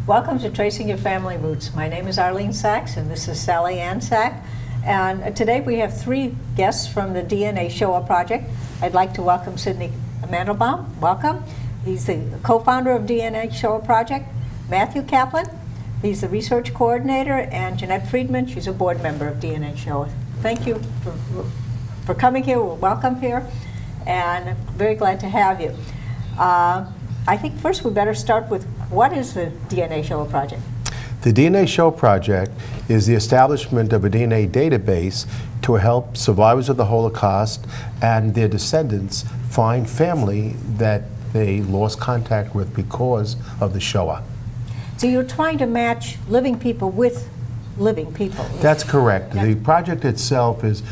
Welcome to Tracing Your Family Roots. My name is Arlene Sachs, and this is Sally Ann Sachs. And today we have three guests from the DNA Shoah Project. I'd like to welcome Sidney Mandelbaum. Welcome. He's the co-founder of DNA Shoah Project. Matthew Kaplan, he's the research coordinator, and Janette Friedman, she's a board member of DNA Shoah. Thank you for coming here. Welcome here, and I'm very glad to have you. I think first we better start with, what is the DNA Shoah Project? The DNA Shoah Project is the establishment of a DNA database to help survivors of the Holocaust and their descendants find family that they lost contact with because of the Shoah. So you're trying to match living people with living people. That's correct. Yeah. The project itself is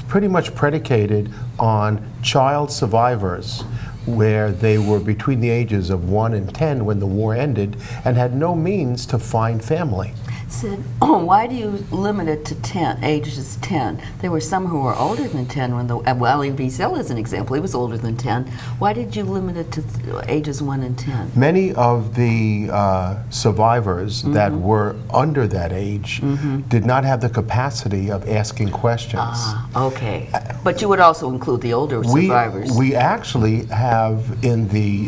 pretty much predicated on child survivors, where they were between the ages of 1 and 10 when the war ended and had no means to find family. Sid, why do you limit it to 10, ages 10? There were some who were older than 10 when well, Wiesel is an example, he was older than 10. Why did you limit it to ages 1 and 10? Many of the survivors that were under that age did not have the capacity of asking questions. Ah, okay. But you would also include the older survivors. We actually have in the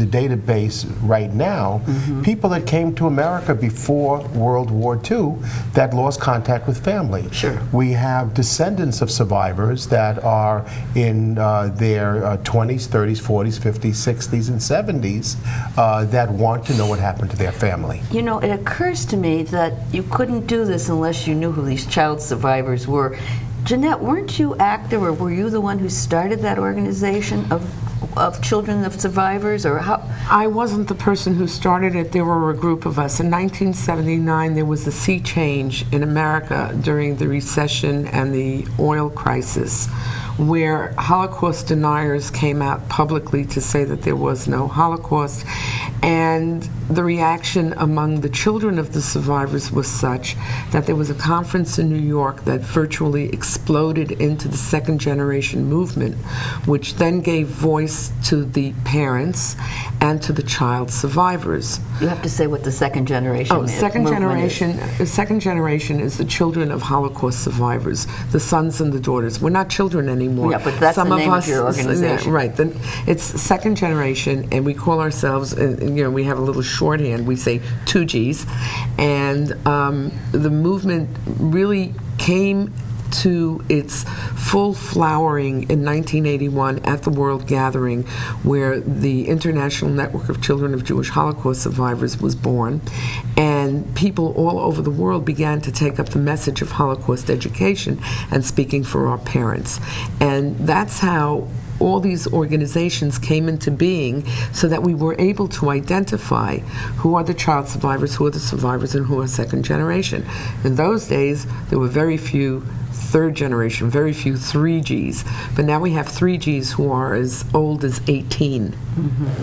database right now people that came to America before World War II that lost contact with family. Sure. We have descendants of survivors that are in their 20s, 30s, 40s, 50s, 60s, and 70s that want to know what happened to their family. You know, it occurs to me that you couldn't do this unless you knew who these child survivors were. Janette, weren't you active, or were you the one who started that organization of children of survivors, or how? I wasn't the person who started it. There were a group of us. In 1979, there was a sea change in America during the recession and the oil crisis, where Holocaust deniers came out publicly to say that there was no Holocaust, and the reaction among the children of the survivors was such that there was a conference in New York that virtually exploded into the second generation movement, which then gave voice to the parents and to the child survivors. You have to say what the second generation is. Second generation is the children of Holocaust survivors, the sons and the daughters. We're not children anymore. Yeah, but that's the name of your organization. Right. It's second generation, and we call ourselves, we have a little shorthand, we say 2Gs, and the movement really came to its full flowering in 1981 at the World Gathering, where the International Network of Children of Jewish Holocaust Survivors was born, and people all over the world began to take up the message of Holocaust education and speaking for our parents. And that's how all these organizations came into being, so that we were able to identify who are the child survivors, who are the survivors, and who are second generation. In those days, there were very few third generation, very few 3Gs, but now we have 3Gs who are as old as 18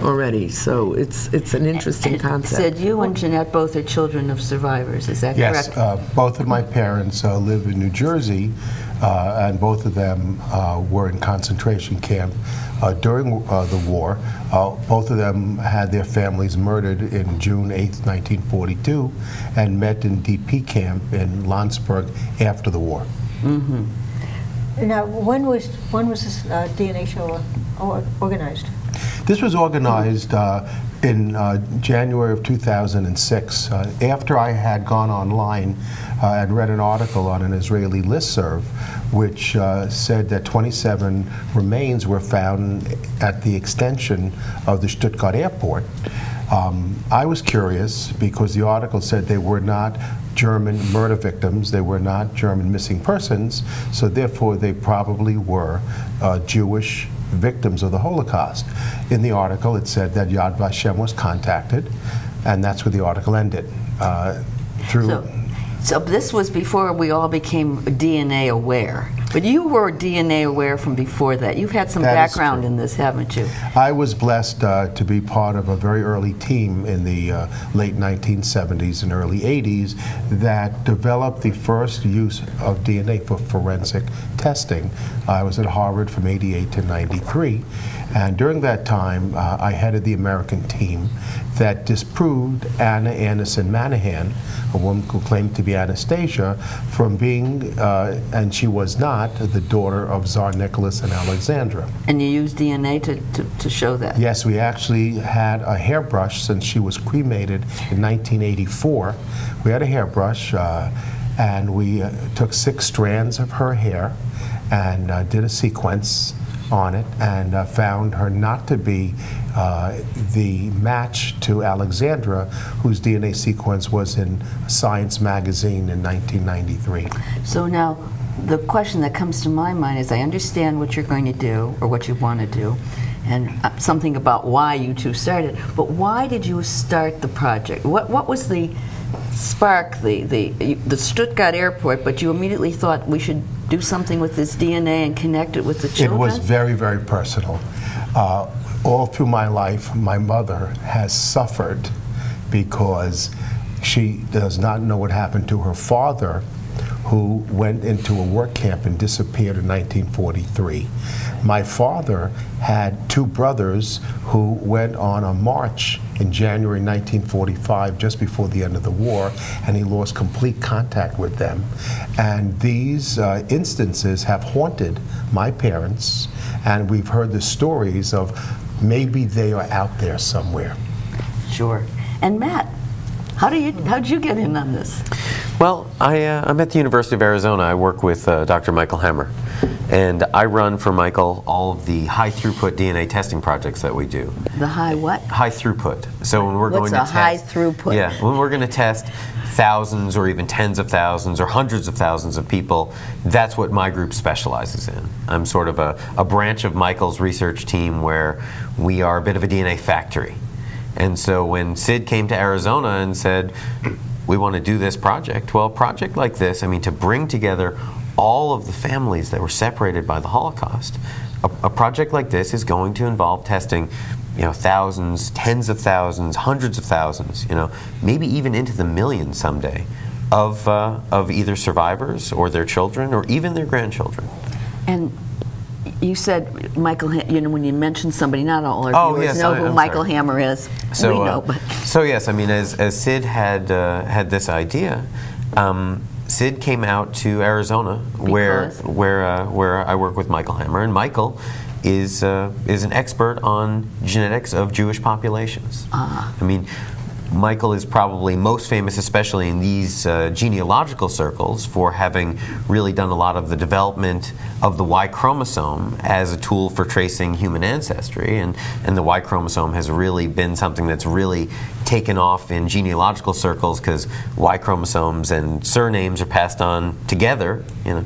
already, so it's an interesting concept. Sid, you and Janette both are children of survivors, is that correct? Yes, both of my parents live in New Jersey, and both of them were in concentration camp during the war. Both of them had their families murdered in June 8th, 1942, and met in DP camp in Landsberg after the war. Now, when was this DNA Shoah organized? This was organized in January of 2006. After I had gone online and read an article on an Israeli listserv, which said that 27 remains were found at the extension of the Stuttgart airport. I was curious because the article said they were not German murder victims, they were not German missing persons, so therefore they probably were Jewish victims of the Holocaust. In the article it said that Yad Vashem was contacted, and that's where the article ended. So this was before we all became DNA aware. But you were DNA aware from before that. You've had some That is background true. in this, haven't you? I was blessed to be part of a very early team in the late 1970s and early 80s that developed the first use of DNA for forensic testing. I was at Harvard from '88 to '93, and during that time I headed the American team that disproved Anna Anderson Manahan, a woman who claimed to be Anastasia, from being, and she was not, the daughter of Tsar Nicholas and Alexandra. And you used DNA to show that? Yes, we actually had a hairbrush since she was cremated in 1984. We had a hairbrush, and we took 6 strands of her hair and did a sequence on it and found her not to be the match to Alexandra, whose DNA sequence was in Science magazine in 1993. So now, the question that comes to my mind is, I understand what you're going to do, or what you want to do, and something about why you two started, but why did you start the project? What was the spark, the Stuttgart airport, but you immediately thought we should do something with this DNA and connect it with the children? It was very, very personal. All through my life, my mother has suffered because she does not know what happened to her father, who went into a work camp and disappeared in 1943. My father had 2 brothers who went on a march in January 1945, just before the end of the war, and he lost complete contact with them. And these instances have haunted my parents, and we've heard the stories of maybe they are out there somewhere. Sure. And Matt, how'd you get in on this? Well, I'm at the University of Arizona. I work with Dr. Michael Hammer, and I run for Michael all of the high-throughput DNA testing projects that we do. The high what? High throughput. So when we're What's going to a high throughput? Yeah, when we're going to test thousands or even tens of thousands or hundreds of thousands of people, that's what my group specializes in. I'm sort of a branch of Michael's research team where we are a bit of a DNA factory. And so when Sid came to Arizona and said, we want to do this project, well, a project like this, I mean, to bring together all of the families that were separated by the Holocaust, a project like this is going to involve testing, you know, thousands, tens of thousands, hundreds of thousands, you know, maybe even into the millions someday of either survivors or their children or even their grandchildren. And you said Michael, you know, when you mentioned somebody, not all our viewers yes, know who I'm Michael sorry. Hammer is. So, we know, but so yes, I mean, as Sid had this idea, Sid came out to Arizona, where I work with Michael Hammer, and Michael is an expert on genetics of Jewish populations. I mean, Michael is probably most famous, especially in these genealogical circles, for having really done a lot of the development of the Y chromosome as a tool for tracing human ancestry, and the Y chromosome has really been something that's really taken off in genealogical circles, because Y chromosomes and surnames are passed on together, you know,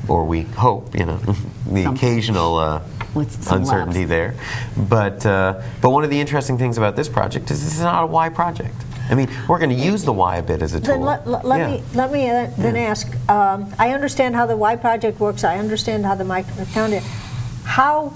or we hope, you know, the occasional uncertainty there. But one of the interesting things about this project is this is not a Y project. I mean, we're going to use the Y a bit as a tool. Then let me then ask. I understand how the Y project works. I understand how the mitochondria. How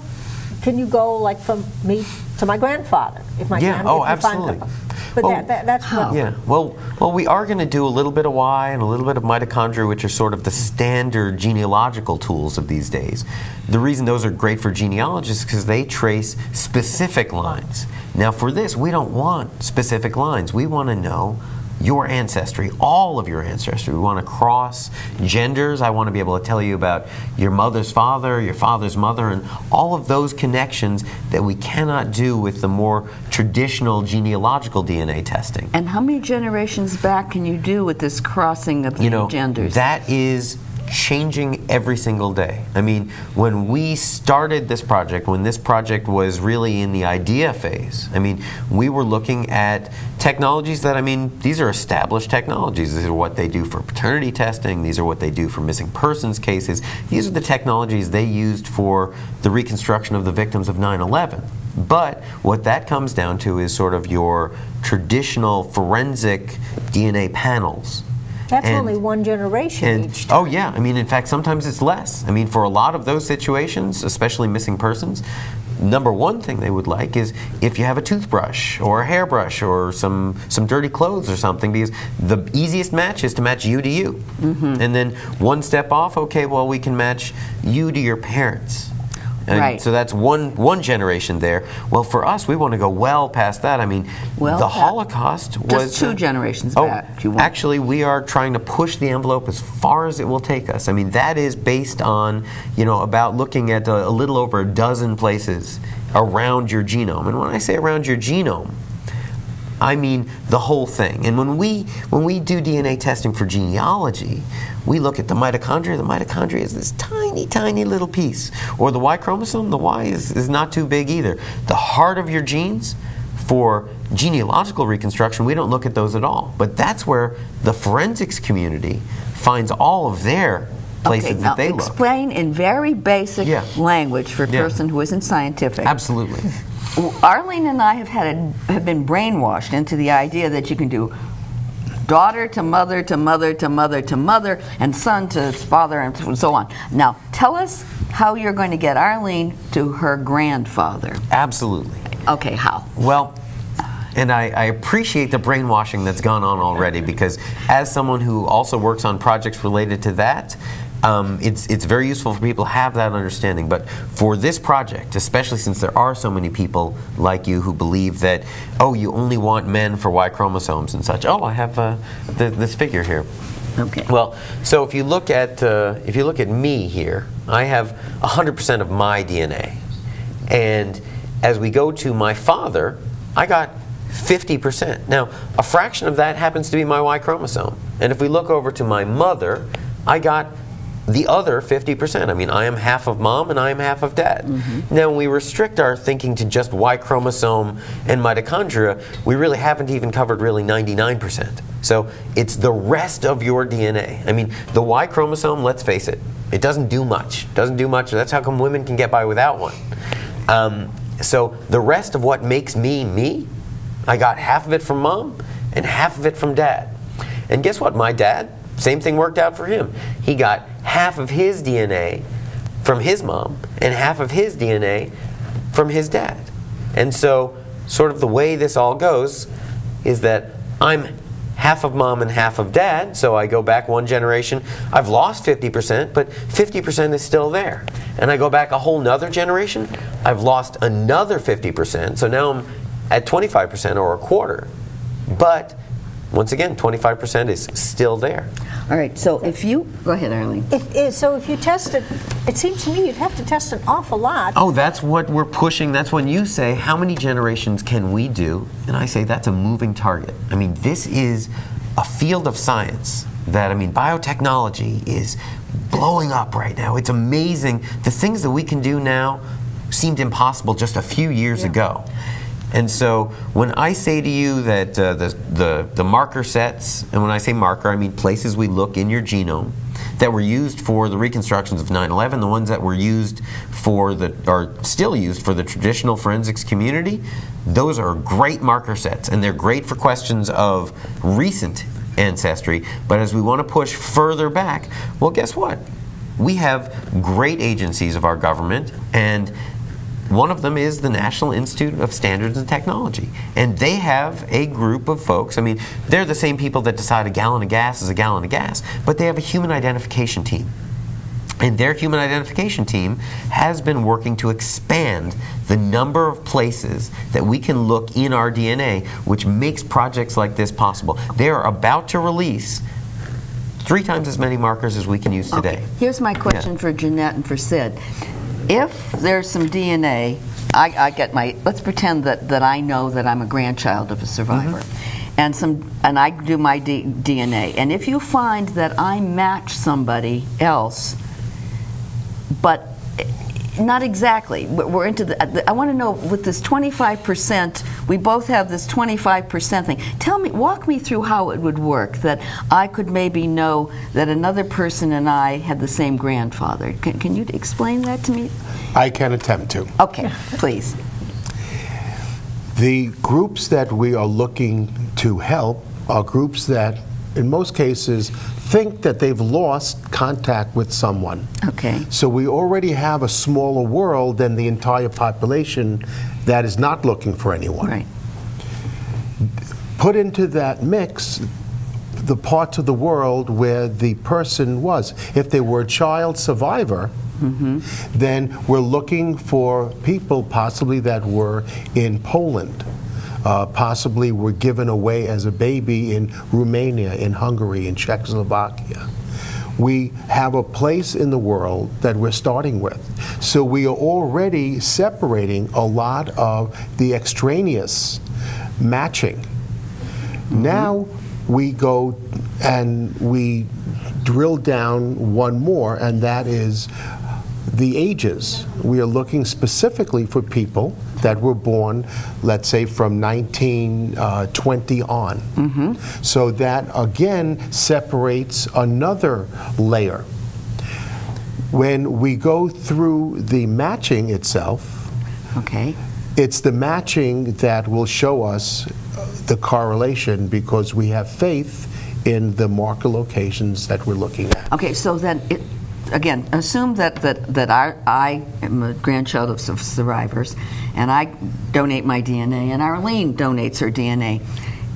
can you go like from me to my grandfather if my grandfather? Absolutely. But that's how. Yeah. Well, we are going to do a little bit of Y and a little bit of mitochondria, which are sort of the standard genealogical tools of these days. The reason those are great for genealogists is because they trace specific lines. Now, for this, we don't want specific lines. We want to know your ancestry, all of your ancestry. We want to cross genders. I want to be able to tell you about your mother's father, your father's mother, and all of those connections that we cannot do with the more traditional genealogical DNA testing. And how many generations back can you do with this crossing of the genders? That is changing every single day. I mean, when we started this project, when this project was really in the idea phase, I mean, we were looking at technologies that, I mean, these are established technologies. These are what they do for paternity testing. These are what they do for missing persons cases. These are the technologies they used for the reconstruction of the victims of 9/11. But what that comes down to is sort of your traditional forensic DNA panels. That's And- only one generation and, each time. oh yeah, I mean, in fact, sometimes it's less. I mean, for a lot of those situations, especially missing persons, number one thing they would like is if you have a toothbrush or a hairbrush or some dirty clothes or something, because the easiest match is to match you to you. And then one step off, okay, well, we can match you to your parents. And Right. so that's one generation there. Well, for us, we want to go well past that. I mean, Well the past- Holocaust was... Just two generations Oh, back, if you want. actually, we are trying to push the envelope as far as it will take us. I mean, that is based on, about looking at a little over a dozen places around your genome. And when I say around your genome, I mean the whole thing. And when we do DNA testing for genealogy, we look at the mitochondria. The mitochondria is this tiny, tiny little piece. Or the Y chromosome, the Y is not too big either. The heart of your genes, for genealogical reconstruction, we don't look at those at all. But that's where the forensics community finds all of their places Okay, that they now look. explain in very basic Yeah. language for a Yeah. person who isn't scientific. Absolutely. Arlene and I have been brainwashed into the idea that you can do daughter to mother to mother to mother to mother and son to father and so on. Now, tell us how you're going to get Arlene to her grandfather. Absolutely. Okay, how? Well, and I appreciate the brainwashing that's gone on already, because as someone who also works on projects related to that, it's very useful for people to have that understanding. But for this project, especially since there are so many people like you who believe that, oh, you only want men for Y chromosomes and such. Oh, I have this figure here. Okay. Well, so if you look at me here, I have 100% of my DNA, and as we go to my father, I got 50%. Now, a fraction of that happens to be my Y chromosome, and if we look over to my mother, I got the other 50%. I mean, I am half of mom and I am half of dad. Now, when we restrict our thinking to just Y chromosome and mitochondria, we really haven't even covered really 99%. So it's the rest of your DNA. I mean, the Y chromosome, let's face it, it doesn't do much. That's how come women can get by without one. So the rest of what makes me, me, I got half of it from mom and half of it from dad. And guess what? My dad, same thing worked out for him. He got half of his DNA from his mom and half of his DNA from his dad. And so sort of the way this all goes is that I'm half of mom and half of dad, so I go back one generation, I've lost 50%, but 50% is still there. And I go back a whole nother generation, I've lost another 50%, so now I'm at 25% or a quarter. But once again, 25% is still there. All right, so if you... Go ahead, Arlene. So if you test it, it seems to me you'd have to test an awful lot. Oh, that's what we're pushing. That's when you say, how many generations can we do? And I say, that's a moving target. I mean, this is a field of science that, I mean, biotechnology is blowing up right now. It's amazing. The things that we can do now seemed impossible just a few years ago. And so when I say to you that the marker sets, and when I say marker, I mean places we look in your genome that were used for the reconstructions of 9/11, the ones that were used for are still used for the traditional forensics community, those are great marker sets, and they're great for questions of recent ancestry. But as we want to push further back, well, guess what? We have great agencies of our government, and one of them is the National Institute of Standards and Technology. And they have a group of folks, I mean, they're the same people that decide a gallon of gas is a gallon of gas, but they have a human identification team. And their human identification team has been working to expand the number of places that we can look in our DNA, which makes projects like this possible. They are about to release 3 times as many markers as we can use today. Okay. Here's my question for Janette and for Sid. If there's some DNA, I get let's pretend that I know that I'm a grandchild of a survivor, and I do my DNA, and if you find that I match somebody else, but not exactly, we're into I want to know, with this 25%, we both have this 25% thing. Walk me through how it would work, that I could maybe know that another person and I had the same grandfather. Can you explain that to me? I can attempt to. Okay, please. The groups that we are looking to help are groups that in most cases, think that they've lost contact with someone. Okay. So we already have a smaller world than the entire population that is not looking for anyone. Right. Put into that mix the parts of the world where the person was. If they were a child survivor, then we're looking for people possibly that were in Poland, possibly were given away as a baby in Romania, in Hungary, in Czechoslovakia. We have a place in the world that we're starting with. So we are already separating a lot of the extraneous matching. Now we go and we drill down one more, and that is the ages. We are looking specifically for people that were born, let's say, from 1920 on. So that, again, separates another layer. When we go through the matching itself, Okay. it's the matching that will show us the correlation, because we have faith in the marker locations that we're looking at. Okay, so then, again, assume that I am a grandchild of survivors, and I donate my DNA, and Arlene donates her DNA.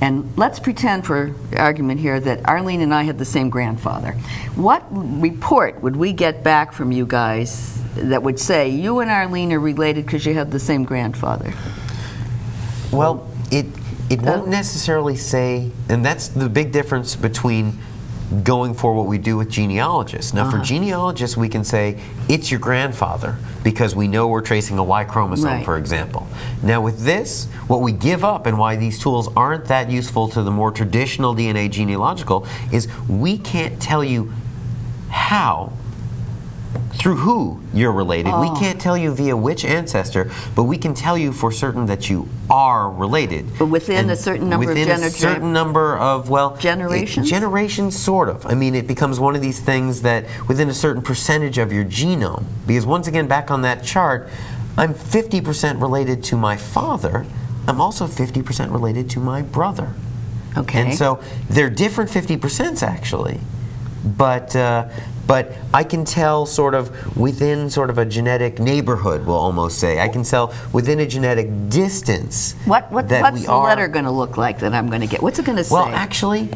And let's pretend, for argument here, that Arlene and I had the same grandfather. What report would we get back from you guys that would say you and Arlene are related because you have the same grandfather? Well, it won't necessarily say, and that's the big difference between going for what we do with genealogists. Now, for genealogists, we can say, it's your grandfather, because we know we're tracing a Y chromosome, Right. for example. Now, with this, what we give up and why these tools aren't that useful to the more traditional DNA genealogical is we can't tell you how, through who you're related. We can't tell you via which ancestor, but we can tell you for certain that you are related. But within a certain number of within a certain number of, well, generations? Generations, sort of. I mean, it becomes one of these things that within a certain percentage of your genome, because once again, back on that chart, I'm 50% related to my father. I'm also 50% related to my brother. Okay. And so they're different 50%s actually, but I can tell sort of within sort of a genetic neighborhood, we'll almost say. I can tell within a genetic distance. What's that the letter going to look like that I'm going to get? What's it going to say? Well, actually,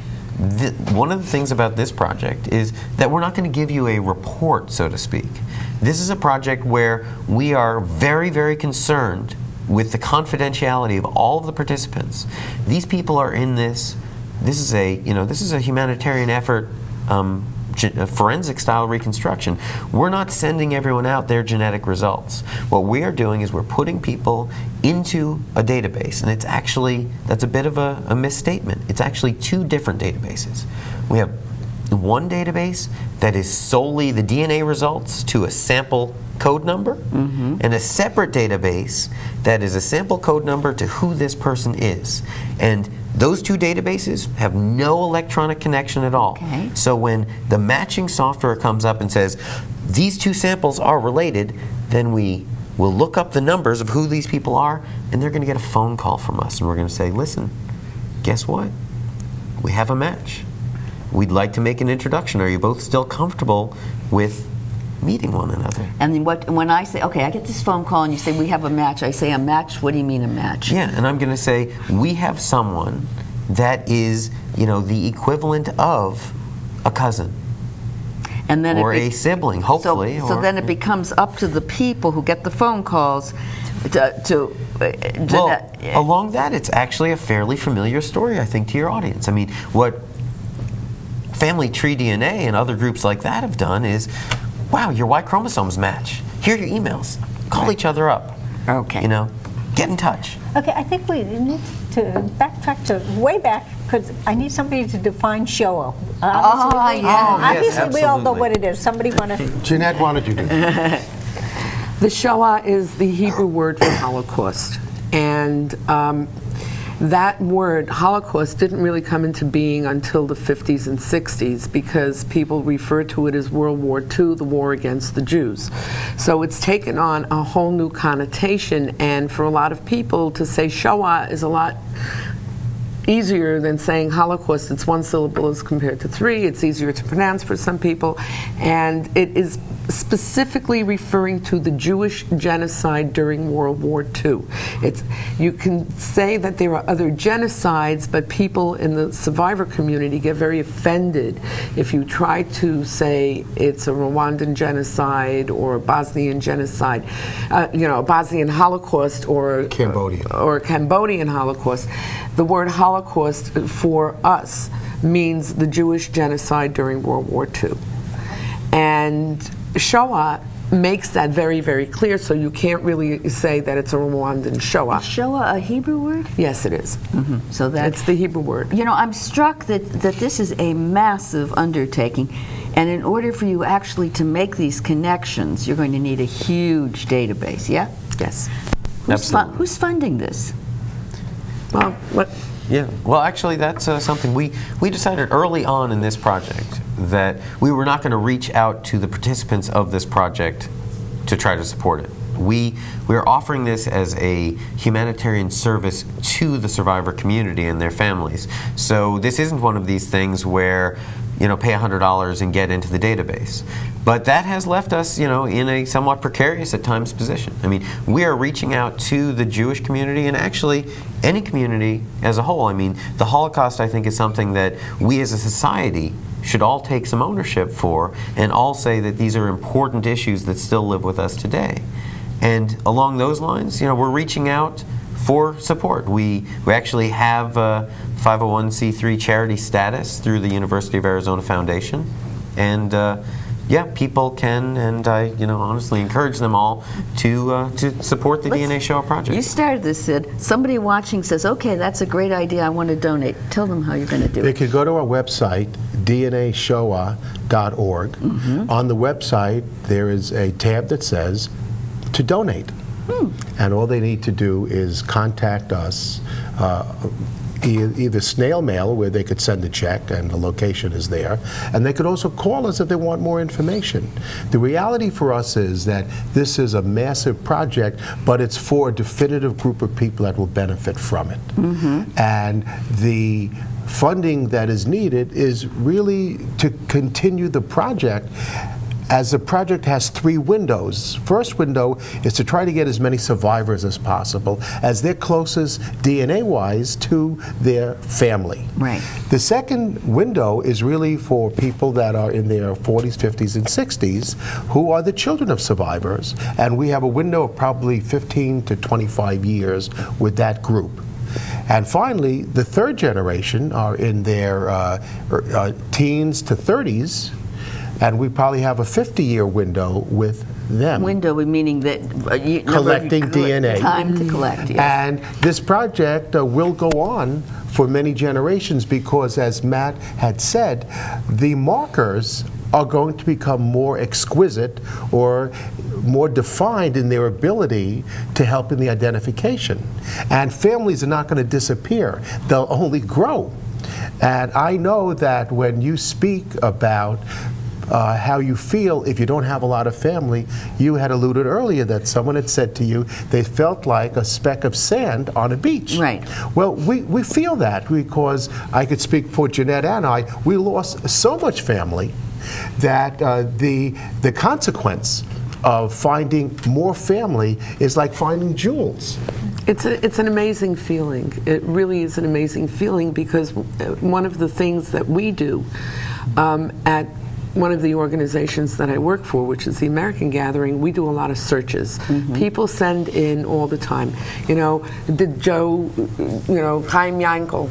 one of the things about this project is that we're not going to give you a report, so to speak. This is a project where we are very, very concerned with the confidentiality of all of the participants. These people are in this. This is a humanitarian effort. Forensic style reconstruction. We're not sending everyone out their genetic results. What we are doing is we're putting people into a database, and that's a bit of a misstatement. It's actually two different databases. We have one database that is solely the DNA results to a sample code number, and a separate database that is a sample code number to who this person is. And those two databases have no electronic connection at all. Okay. So when the matching software comes up and says, these two samples are related, then we will look up the numbers of who these people are, and they're going to get a phone call from us, and we're going to say, listen, guess what? We have a match. We'd like to make an introduction. Are you both still comfortable with meeting one another? And then when I say, okay, I get this phone call and you say, we have a match, I say, a match? What do you mean a match? Yeah, and I'm going to say, we have someone that is, the equivalent of a cousin. And then or a sibling, hopefully. So then it becomes up to the people who get the phone calls to well, along that, it's actually a fairly familiar story, I think, to your audience. I mean, what Family Tree DNA and other groups like that have done is, wow, your Y chromosomes match. Here are your emails. Call each other up. Okay. Get in touch. Okay, I think we need to backtrack to way back, because I need somebody to define Shoah. Obviously, we all know absolutely. what it is. Somebody want to... Janette, why don't you do that? The Shoah is the Hebrew word for Holocaust. And that word, Holocaust, didn't really come into being until the 50s and 60s, because people refer to it as World War II, the war against the Jews. So it's taken on a whole new connotation, and for a lot of people to say Shoah is a lot easier than saying Holocaust. It's one syllable as compared to three. It's easier to pronounce for some people. And it is specifically referring to the Jewish genocide during World War II. You can say that there are other genocides, but people in the survivor community get very offended if you try to say it's a Rwandan genocide or a Bosnian genocide, Bosnian Holocaust or Cambodian Holocaust. The word Holocaust for us means the Jewish genocide during World War II. And Shoah makes that very, very clear, so you can't really say that it's a Rwandan Shoah. Is Shoah a Hebrew word? Yes, it is. Mm-hmm. So it's the Hebrew word. You know, I'm struck that this is a massive undertaking, and in order for you actually to make these connections, you're going to need a huge database, yeah? Yes. Absolutely. Who's funding this? Well, what? Yeah. Well, actually, that's something we decided early on in this project that we were not going to reach out to the participants of this project to try to support it. We are offering this as a humanitarian service to the survivor community and their families. So this isn't one of these things where, pay $100 and get into the database. But that has left us, in a somewhat precarious at times position. I mean, we are reaching out to the Jewish community and actually any community as a whole. I mean, the Holocaust, I think, is something that we as a society should all take some ownership for and all say that these are important issues that still live with us today. And along those lines, we're reaching out for support. We actually have a 501c3 charity status through the University of Arizona Foundation. And people can, and I honestly encourage them all to support the DNA Shoah Project. You started this, Sid. Somebody watching says, okay, that's a great idea, I want to donate. Tell them how you're going to do it. They could go to our website, dnashoah.org. Mm-hmm. On the website, there is a tab that says to donate. And all they need to do is contact us, either snail mail, where they could send a check and the location is there, and they could also call us if they want more information. The reality for us is that this is a massive project, but it's for a definitive group of people that will benefit from it. Mm-hmm. And the funding that is needed is really to continue the project, as the project has 3 windows. First window is to try to get as many survivors as possible, as they're closest DNA-wise to their family. Right. The second window is really for people that are in their 40s, 50s, and 60s, who are the children of survivors, and we have a window of probably 15 to 25 years with that group. And finally, the third generation are in their teens to 30s, and we probably have a 50-year window with them. Window meaning that collecting DNA. Time to collect, yes. And this project will go on for many generations because, as Matt had said, the markers are going to become more exquisite or more defined in their ability to help in the identification. And families are not going to disappear. They'll only grow. And I know that when you speak about how you feel if you don't have a lot of family, you had alluded earlier that someone had said to you they felt like a speck of sand on a beach. Right. Well, we feel that because I could speak for Janette and I. We lost so much family that the consequence of finding more family is like finding jewels. It's an amazing feeling. It really is an amazing feeling because one of the things that we do at one of the organizations that I work for, which is the American Gathering, we do a lot of searches. Mm-hmm. People send in all the time. Did Joe, Chaim Yankel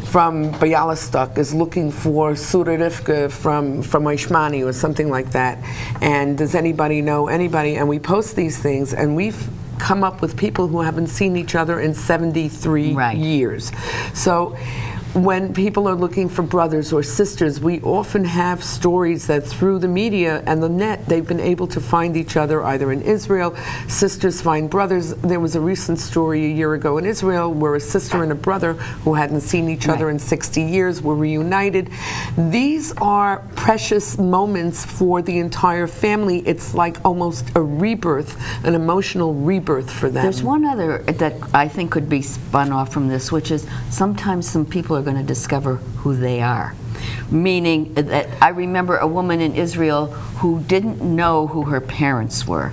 from Bialystok is looking for Sura Rivka from Oishmani or something like that. And does anybody know anybody? And we post these things, and we've come up with people who haven't seen each other in 73 years. So when people are looking for brothers or sisters, we often have stories that through the media and the net, they've been able to find each other either in Israel. Sisters find brothers. There was a recent story a year ago in Israel where a sister and a brother who hadn't seen each other in 60 years were reunited. These are precious moments for the entire family. It's like almost a rebirth, an emotional rebirth for them. There's one other that I think could be spun off from this, which is sometimes some people are going to discover who they are. Meaning that I remember a woman in Israel who didn't know who her parents were.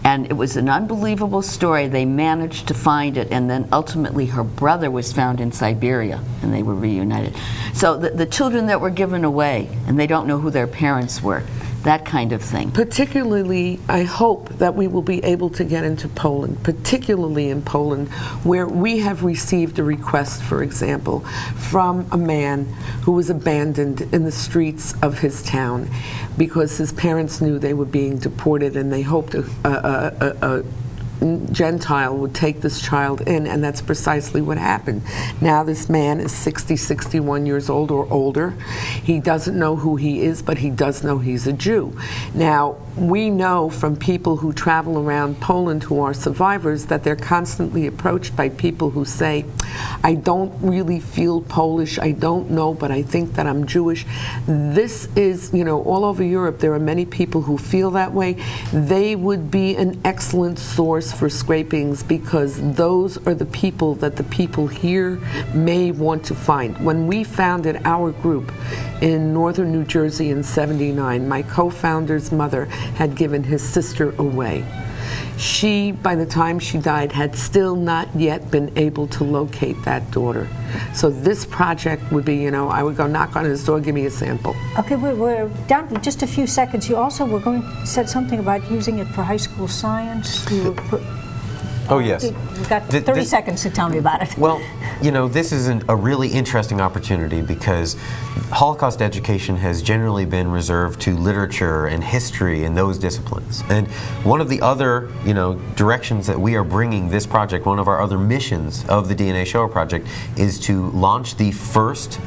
And it was an unbelievable story. They managed to find it, and then ultimately her brother was found in Siberia, and they were reunited. So the children that were given away, and they don't know who their parents were, that kind of thing. Particularly, I hope that we will be able to get into Poland, particularly in Poland, where we have received a request, for example, from a man who was abandoned in the streets of his town because his parents knew they were being deported, and they hoped a Gentile would take this child in, and that's precisely what happened. Now this man is 60, 61 years old or older. He doesn't know who he is, but he does know he's a Jew. Now, we know from people who travel around Poland who are survivors that they're constantly approached by people who say, I don't really feel Polish, I don't know, but I think that I'm Jewish. This is, you know, all over Europe there are many people who feel that way. They would be an excellent source for scrapings because those are the people that the people here may want to find. When we founded our group in northern New Jersey in '79, my co-founder's mother had given his sister away. She, by the time she died, had still not yet been able to locate that daughter. So this project would be, you know, I would go knock on his door, give me a sample. Okay, we're down to just a few seconds. You also were going to said something about using it for high school science. Oh, yes. You've got 30 seconds to tell me about it. Well, you know, this is a really interesting opportunity because Holocaust education has generally been reserved to literature and history and those disciplines. And one of the other, you know, directions that we are bringing this project, one of our other missions of the DNA Shoah Project, is to launch the first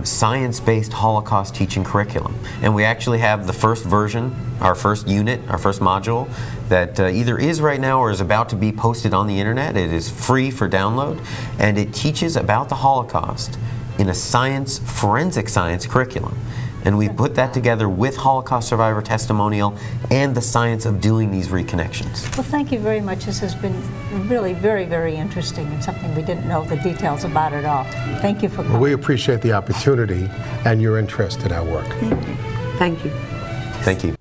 science-based Holocaust teaching curriculum. And we actually have the first version, our first unit, our first module, that either is right now or is about to be posted on the internet. It is free for download, and it teaches about the Holocaust in a science, forensic science curriculum. And we put that together with Holocaust survivor testimonial and the science of doing these reconnections. Well, thank you very much. This has been really very, very interesting and something we didn't know the details about at all. Thank you for coming. Well, we appreciate the opportunity and your interest in our work. Thank you. Thank you. Thank you.